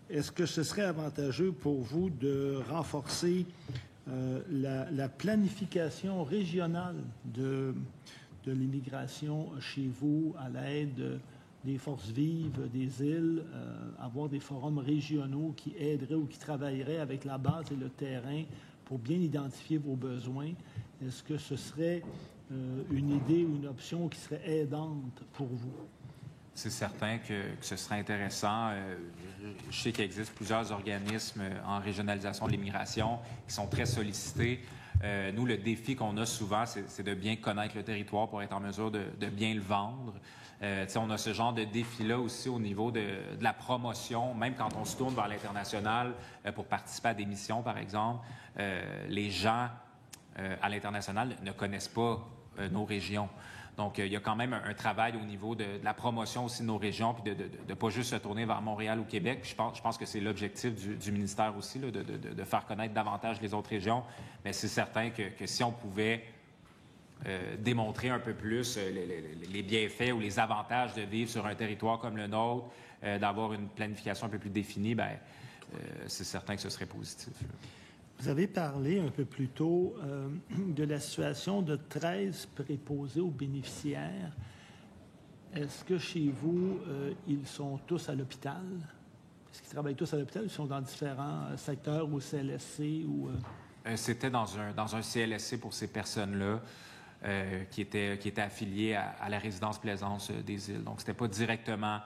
est-ce que ce serait avantageux pour vous de renforcer la planification régionale de l'immigration chez vous à l'aide des forces vives des îles, avoir des forums régionaux qui aideraient ou qui travailleraient avec la base et le terrain pour bien identifier vos besoins? Est-ce que ce serait une idée ou une option qui serait aidante pour vous? C'est certain que ce serait intéressant. Je sais qu'il existe plusieurs organismes en régionalisation de l'immigration qui sont très sollicités. Nous, le défi qu'on a souvent, c'est de bien connaître le territoire pour être en mesure de bien le vendre. On a ce genre de défi-là aussi au niveau de la promotion. Même quand on se tourne vers l'international pour participer à des missions, par exemple, les gens à l'international ne connaissent pas nos régions. Donc, il y a quand même un travail au niveau de la promotion aussi de nos régions, puis de ne pas juste se tourner vers Montréal ou Québec. Je pense que c'est l'objectif du ministère aussi, là, de faire connaître davantage les autres régions. Mais c'est certain que si on pouvait démontrer un peu plus les bienfaits ou les avantages de vivre sur un territoire comme le nôtre, d'avoir une planification un peu plus définie, bien, c'est certain que ce serait positif, là. Vous avez parlé un peu plus tôt de la situation de 13 préposés aux bénéficiaires. Est-ce que chez vous, ils sont tous à l'hôpital? Est-ce qu'ils travaillent tous à l'hôpital ou ils sont dans différents secteurs ou CLSC? C'était dans un CLSC pour ces personnes-là qui étaient affiliées à la résidence Plaisance des îles. Donc, c'était pas directement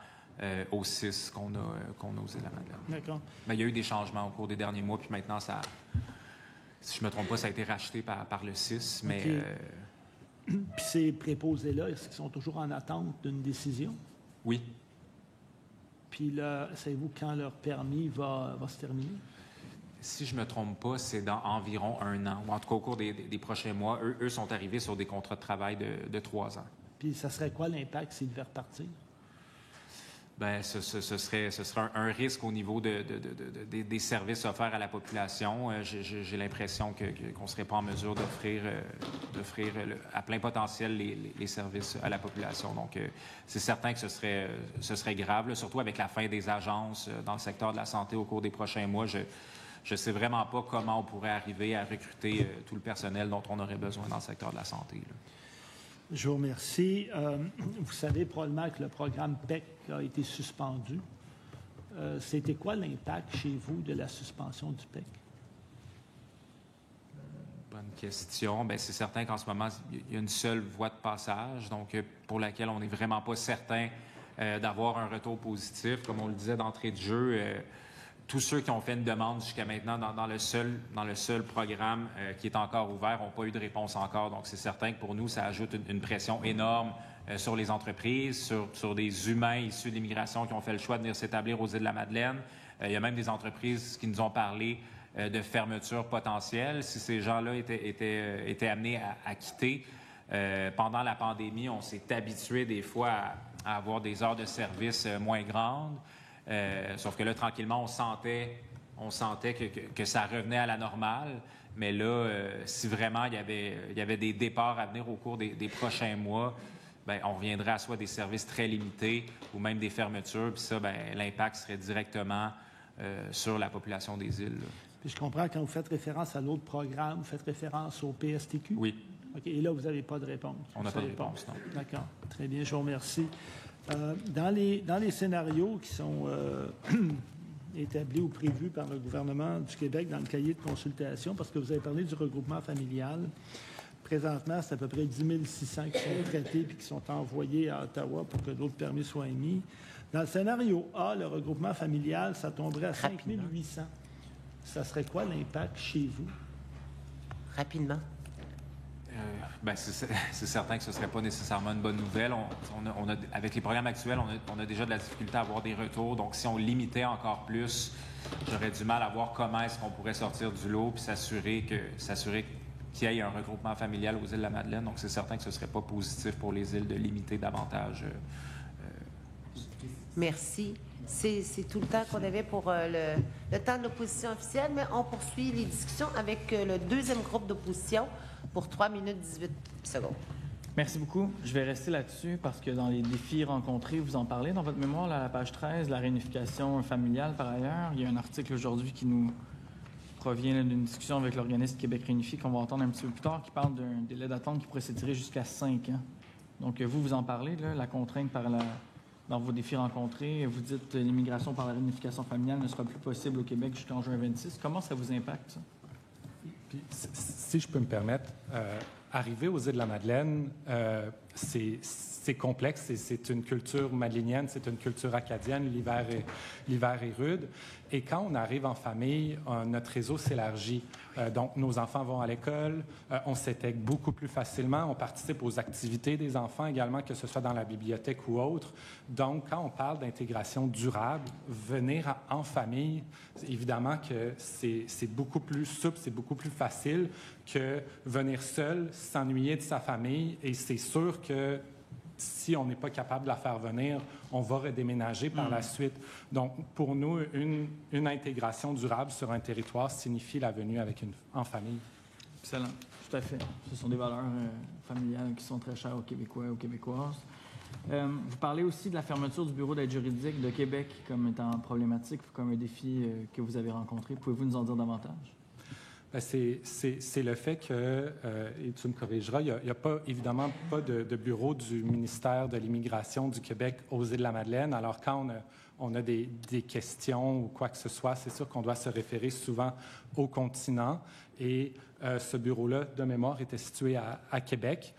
aux 6 qu'on a aux Îles-de-la-Madeleine. D'accord. Mais il y a eu des changements au cours des derniers mois, puis maintenant, si je ne me trompe pas, ça a été racheté par le 6, mais... OK. Puis ces préposés-là, est-ce qu'ils sont toujours en attente d'une décision? Oui. Puis là, savez-vous quand leur permis va se terminer? Si je ne me trompe pas, c'est dans environ 1 an, ou en tout cas au cours des prochains mois. Eux sont arrivés sur des contrats de travail de 3 ans. Puis ça serait quoi l'impact s'ils devaient repartir? Bien, ce serait un risque au niveau des services offerts à la population. J'ai l'impression qu'on ne serait pas en mesure d'offrir à plein potentiel les services à la population. Donc, c'est certain que ce serait grave, là, surtout avec la fin des agences dans le secteur de la santé au cours des prochains mois. Je ne sais vraiment pas comment on pourrait arriver à recruter tout le personnel dont on aurait besoin dans le secteur de la santé, là. Je vous remercie. Vous savez probablement que le programme PEC a été suspendu. C'était quoi l'impact chez vous de la suspension du PEC? Bonne question. Bien, c'est certain qu'en ce moment, il y a une seule voie de passage, donc pour laquelle on n'est vraiment pas certain d'avoir un retour positif. Comme on le disait d'entrée de jeu, tous ceux qui ont fait une demande jusqu'à maintenant dans le seul programme qui est encore ouvert n'ont pas eu de réponse encore. Donc, c'est certain que pour nous, ça ajoute une pression énorme sur les entreprises, sur des humains issus de l'immigration qui ont fait le choix de venir s'établir aux Îles-de-la-Madeleine. Il y a même des entreprises qui nous ont parlé de fermeture potentielle si ces gens-là étaient amenés à quitter. Pendant la pandémie, on s'est habitué des fois à avoir des heures de service moins grandes. Sauf que là, tranquillement, on sentait que ça revenait à la normale. Mais là, si vraiment il y avait des départs à venir au cours des prochains mois, bien, on reviendrait à soit des services très limités ou même des fermetures. Puis ça, bien, l'impact serait directement sur la population des îles, là. Puis je comprends, quand vous faites référence à l'autre programme, vous faites référence au PSTQ? Oui. OK. Et là, vous n'avez pas de réponse? On n'a pas de réponse, non. D'accord. Très bien, je vous remercie. Dans les scénarios qui sont établis ou prévus par le gouvernement du Québec dans le cahier de consultation, parce que vous avez parlé du regroupement familial, présentement, c'est à peu près 10 600 qui sont traités puis qui sont envoyés à Ottawa pour que d'autres permis soient émis. Dans le scénario A, le regroupement familial, ça tomberait à 5 800. Ça serait quoi l'impact chez vous? Rapidement. Bien, c'est certain que ce ne serait pas nécessairement une bonne nouvelle. Avec les programmes actuels, on a déjà de la difficulté à avoir des retours. Donc, si on limitait encore plus, j'aurais du mal à voir comment est-ce qu'on pourrait sortir du lot puis s'assurer qu'il y ait un regroupement familial aux îles de la Madeleine. Donc, c'est certain que ce ne serait pas positif pour les îles de limiter davantage. Merci. C'est tout le temps qu'on avait pour le temps de l'opposition officielle, mais on poursuit les discussions avec le deuxième groupe d'opposition pour 3 minutes 18 secondes. Merci beaucoup. Je vais rester là-dessus parce que dans les défis rencontrés, vous en parlez dans votre mémoire, là, à la page 13, la réunification familiale par ailleurs. Il y a un article aujourd'hui qui nous provient d'une discussion avec l'organisme Québec Réunifié qu'on va entendre un petit peu plus tard, qui parle d'un délai d'attente qui pourrait s'étirer jusqu'à 5 ans. Donc, vous en parlez, là, la contrainte dans vos défis rencontrés. Vous dites que l'immigration par la réunification familiale ne sera plus possible au Québec jusqu'en juin 26. Comment ça vous impacte, ça? Puis, si je peux me permettre, arriver aux Îles-de-la-Madeleine, c'est complexe. C'est une culture madelinienne, c'est une culture acadienne. L'hiver est rude. Et quand on arrive en famille, notre réseau s'élargit. Donc, nos enfants vont à l'école, on s'intègre beaucoup plus facilement, on participe aux activités des enfants également, que ce soit dans la bibliothèque ou autre. Donc, quand on parle d'intégration durable, venir en famille, évidemment que c'est beaucoup plus souple, c'est beaucoup plus facile que venir seul, s'ennuyer de sa famille. Et c'est sûr que si on n'est pas capable de la faire venir, on va redéménager par la suite. Donc, pour nous, une intégration durable sur un territoire signifie la venue en famille. Excellent. Tout à fait. Ce sont des valeurs familiales qui sont très chères aux Québécois et aux Québécoises. Vous parlez aussi de la fermeture du bureau d'aide juridique de Québec comme étant problématique, comme un défi que vous avez rencontré. Pouvez-vous nous en dire davantage? C'est le fait que, et tu me corrigeras, il n'y a évidemment pas de bureau du ministère de l'Immigration du Québec aux Îles-de-la-Madeleine. Alors, quand on a des questions ou quoi que ce soit, c'est sûr qu'on doit se référer souvent au continent. Et ce bureau-là, de mémoire, était situé à Québec.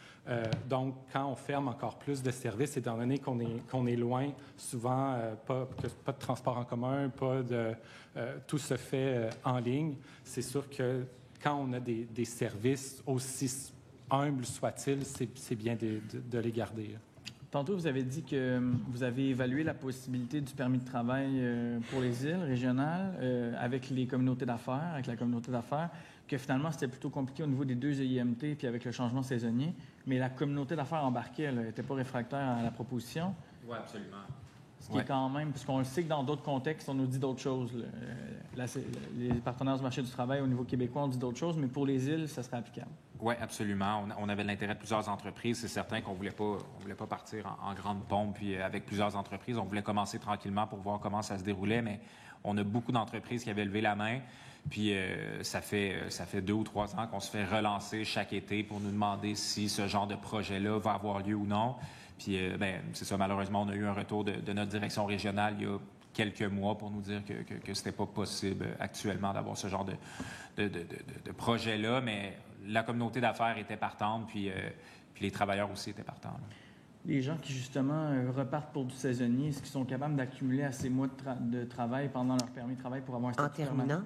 Donc, quand on ferme encore plus de services, étant donné qu'on est loin, souvent, pas de transport en commun, tout se fait en ligne, c'est sûr que quand on a des services, aussi humbles soient-ils, c'est bien de les garder. Tantôt, vous avez dit que vous avez évalué la possibilité du permis de travail pour les îles régionales avec les communautés d'affaires, avec la communauté d'affaires, que finalement, c'était plutôt compliqué au niveau des 2 EIMT puis avec le changement saisonnier. Mais la communauté d'affaires embarquée, elle n'était pas réfractaire à la proposition. Oui, absolument. Ce qui est quand même, puisqu'on le sait que dans d'autres contextes, on nous dit d'autres choses. Les partenaires du marché du travail au niveau québécois, on dit d'autres choses, mais pour les îles, ça serait applicable. Oui, absolument. On avait l'intérêt de plusieurs entreprises. C'est certain qu'on ne voulait pas partir en grande pompe puis avec plusieurs entreprises. On voulait commencer tranquillement pour voir comment ça se déroulait, mais on a beaucoup d'entreprises qui avaient levé la main. Puis ça fait 2 ou 3 ans qu'on se fait relancer chaque été pour nous demander si ce genre de projet-là va avoir lieu ou non. Puis, c'est ça, malheureusement, on a eu un retour de notre direction régionale il y a quelques mois pour nous dire que c'était pas possible actuellement d'avoir ce genre de projet-là, mais la communauté d'affaires était partante, puis les travailleurs aussi étaient partants. Là. Les gens qui, justement, repartent pour du saisonnier, est-ce qu'ils sont capables d'accumuler assez mois de travail pendant leur permis de travail pour avoir un statut permanent?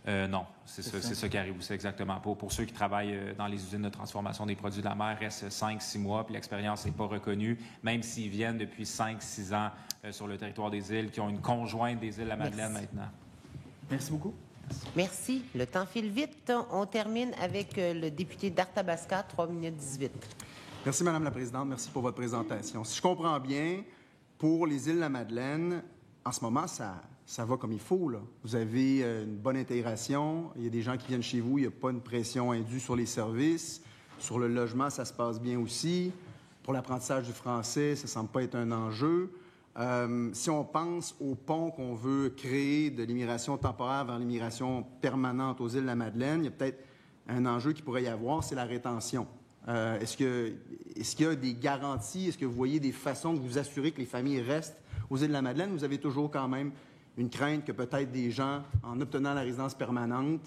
Non, c'est ça qui arrive aussi exactement. Pour ceux qui travaillent dans les usines de transformation des produits de la mer, reste 5-6 mois, puis l'expérience n'est pas reconnue, même s'ils viennent depuis 5-6 ans sur le territoire des îles, qui ont une conjointe des îles de la Madeleine maintenant. Merci beaucoup. Merci. Le temps file vite. On termine avec le député d'Arthabasca, 3 minutes 18. Merci, Madame la Présidente. Merci pour votre présentation. Si je comprends bien, pour les îles de la Madeleine, en ce moment, ça va comme il faut, là. Vous avez une bonne intégration. Il y a des gens qui viennent chez vous. Il n'y a pas une pression indue sur les services. Sur le logement, ça se passe bien aussi. Pour l'apprentissage du français, ça ne semble pas être un enjeu. Si on pense au pont qu'on veut créer de l'immigration temporaire vers l'immigration permanente aux îles de la Madeleine, il y a peut-être un enjeu qui pourrait y avoir, c'est la rétention. Est-ce qu'il y a des garanties? Est-ce que vous voyez des façons de vous assurer que les familles restent aux îles de la Madeleine? Vous avez toujours quand même une crainte que peut-être des gens, en obtenant la résidence permanente,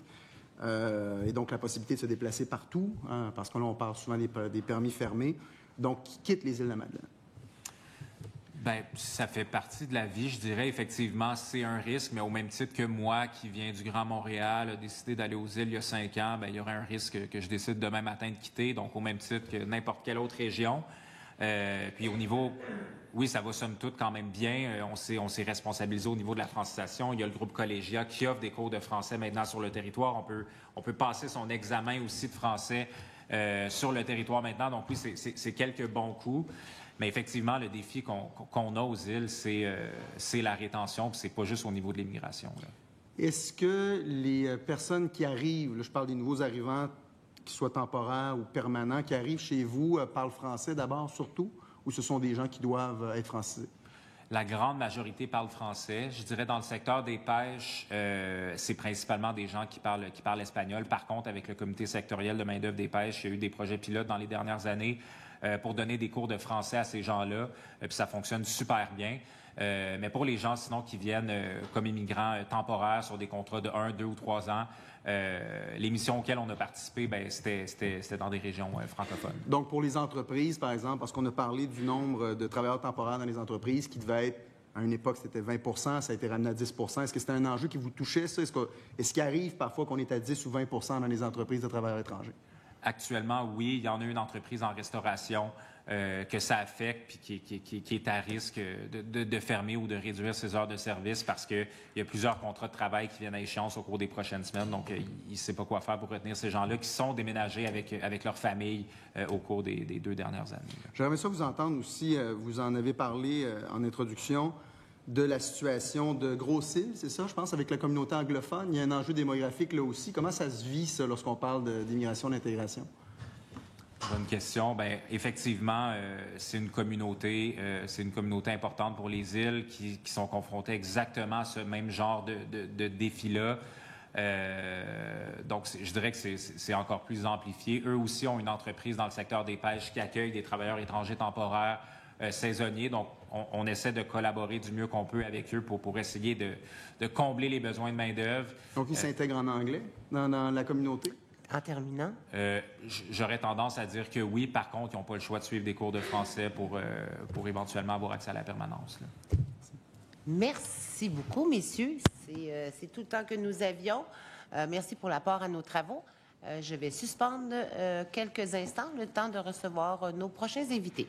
et donc la possibilité de se déplacer partout, hein, parce que là, on parle souvent des permis fermés, donc qui quittent les îles de la Madeleine. Bien, ça fait partie de la vie, je dirais. Effectivement, c'est un risque, mais au même titre que moi, qui viens du Grand Montréal, a décidé d'aller aux îles il y a 5 ans, bien, il y aurait un risque que je décide demain matin de quitter, donc au même titre que n'importe quelle autre région. Puis au niveau, oui, ça va somme toute quand même bien. On s'est responsabilisé au niveau de la francisation. Il y a le groupe Collégia qui offre des cours de français maintenant sur le territoire. On peut passer son examen aussi de français sur le territoire maintenant. Donc oui, c'est quelques bons coups. Mais effectivement, le défi qu'on a aux îles, c'est la rétention, puis c'est pas juste au niveau de l'immigration. Est-ce que les personnes qui arrivent, là, je parle des nouveaux arrivants, qu'ils soient temporaires ou permanents, qui arrivent chez vous, parlent français d'abord, surtout, ou ce sont des gens qui doivent être francisés? La grande majorité parle français. Je dirais dans le secteur des pêches, c'est principalement des gens qui parlent espagnol. Par contre, avec le comité sectoriel de main-d'œuvre des pêches, il y a eu des projets pilotes dans les dernières années pour donner des cours de français à ces gens-là. Puis ça fonctionne super bien. Mais pour les gens, sinon, qui viennent comme immigrants temporaires sur des contrats de 1, 2 ou 3 ans, les missions auxquelles on a participé, bien, c'était dans des régions francophones. Donc, pour les entreprises, par exemple, parce qu'on a parlé du nombre de travailleurs temporaires dans les entreprises qui devait être, à une époque, c'était 20 % ça a été ramené à 10 % Est-ce que c'était un enjeu qui vous touchait, ça? Est-ce qu'il arrive parfois qu'on est à 10 ou 20 % dans les entreprises de travailleurs étrangers? Actuellement, oui. Il y en a une entreprise en restauration que ça affecte puis qui est à risque de fermer ou de réduire ses heures de service parce qu'il y a plusieurs contrats de travail qui viennent à échéance au cours des prochaines semaines. Donc, il ne sait pas quoi faire pour retenir ces gens-là qui sont déménagés avec leur famille au cours des 2 dernières années. J'aimerais ça vous entendre aussi, vous en avez parlé en introduction, de la situation de Grosse-Île, c'est ça, je pense, avec la communauté anglophone. Il y a un enjeu démographique là aussi. Comment ça se vit, ça, lorsqu'on parle d'immigration, d'intégration? Bonne question. Bien, effectivement, c'est une communauté importante pour les îles qui sont confrontées exactement à ce même genre de défi-là. Donc, je dirais que c'est encore plus amplifié. Eux aussi ont une entreprise dans le secteur des pêches qui accueille des travailleurs étrangers temporaires saisonniers. Donc, on essaie de collaborer du mieux qu'on peut avec eux pour essayer de combler les besoins de main-d'œuvre. Donc, ils s'intègrent en anglais dans la communauté? En terminant? J'aurais tendance à dire que oui. Par contre, ils n'ont pas le choix de suivre des cours de français pour éventuellement avoir accès à la permanence, là. Merci beaucoup, messieurs. C'est tout le temps que nous avions. Merci pour l'apport à nos travaux. Je vais suspendre quelques instants le temps de recevoir nos prochains invités.